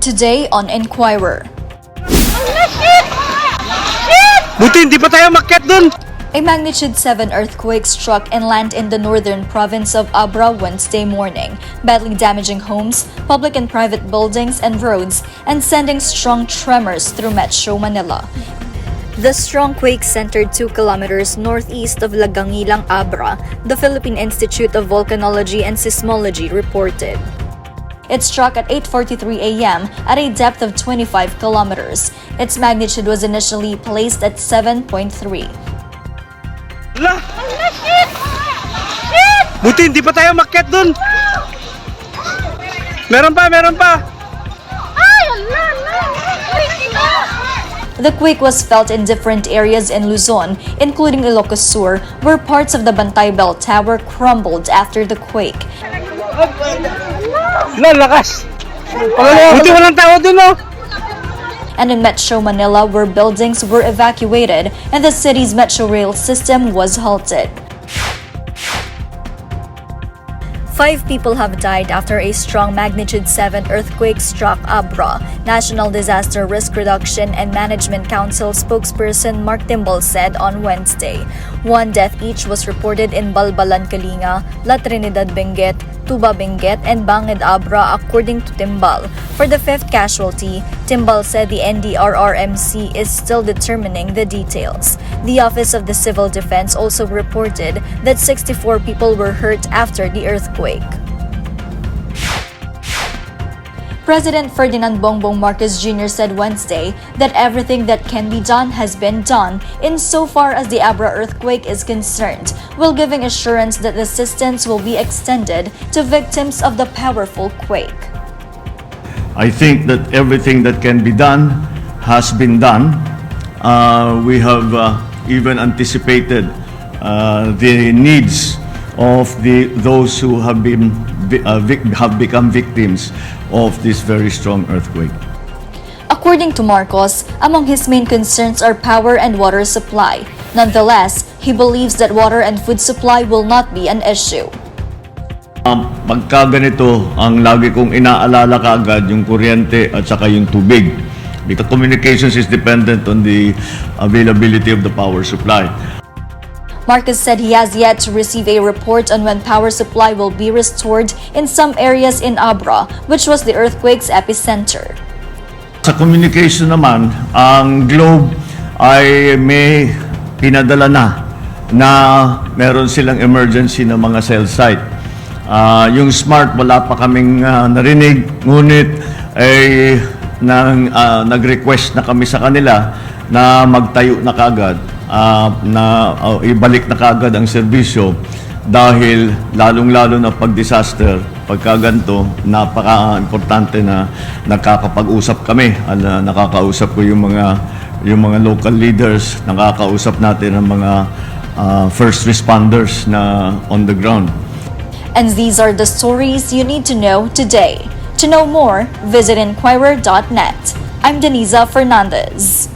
Today on Inquirer. Buti hindi pa tayo makyat dun! A magnitude 7 earthquake struck inland in the northern province of Abra Wednesday morning, badly damaging homes, public and private buildings and roads, and sending strong tremors through Metro Manila. The strong quake centered 2 kilometers northeast of Lagangilang, Abra, the Philippine Institute of Volcanology and Seismology reported. It struck at 8:43 a.m. at a depth of 25 kilometers. Its magnitude was initially placed at 7.3. Ala! Buti hindi pa tayo makyat dun! Meron pa! The quake was felt in different areas in Luzon, including Ilocos Sur, where parts of the Timbal Tower crumbled after the quake. Lakas! Buti walang tao dun, oh! And in Metro Manila, where buildings were evacuated and the city's metro rail system was halted. 5 people have died after a strong magnitude 7 earthquake struck Abra. National Disaster Risk Reduction and Management Council spokesperson Mark Timbal said on Wednesday. 1 death each was reported in Balbalan, Kalinga, La Trinidad, Benguet, Tuba, Benguet, and Banged, Abra, according to Timbal. For the 5th casualty, Timbal said the NDRRMC is still determining the details. The Office of the Civil Defense also reported that 64 people were hurt after the earthquake. President Ferdinand Bongbong Marcos Jr. said Wednesday that everything that can be done has been done insofar as the Abra earthquake is concerned, while giving assurance that assistance will be extended to victims of the powerful quake. I think that everything that can be done has been done. We have even anticipated the needs of those who have become victims of this very strong earthquake. According to Marcos, among his main concerns are power and water supply. Nonetheless, he believes that water and food supply will not be an issue. Pagka ganito, ang lagi kong inaalala kaagad yung kuryente at saka yung tubig. Because communications is dependent on the availability of the power supply. Marcos said he has yet to receive a report on when power supply will be restored in some areas in Abra, which was the earthquake's epicenter. Sa communication naman, ang Globe ay may pinadala na meron silang emergency na mga cell site. Yung SMART wala pa kaming narinig, ngunit ay nag-request na kami sa kanila na magtayo na kagad, ibalik na kagad ang serbisyo dahil lalong-lalo na pag-disaster, pagkaganto, napaka-importante na nakakapag-usap kami. Nakakausap ko yung mga local leaders, nakakausap natin ang mga first responders na on the ground. And these are the stories you need to know today. To know more, visit INQUIRER.net. I'm Deniza Fernandez.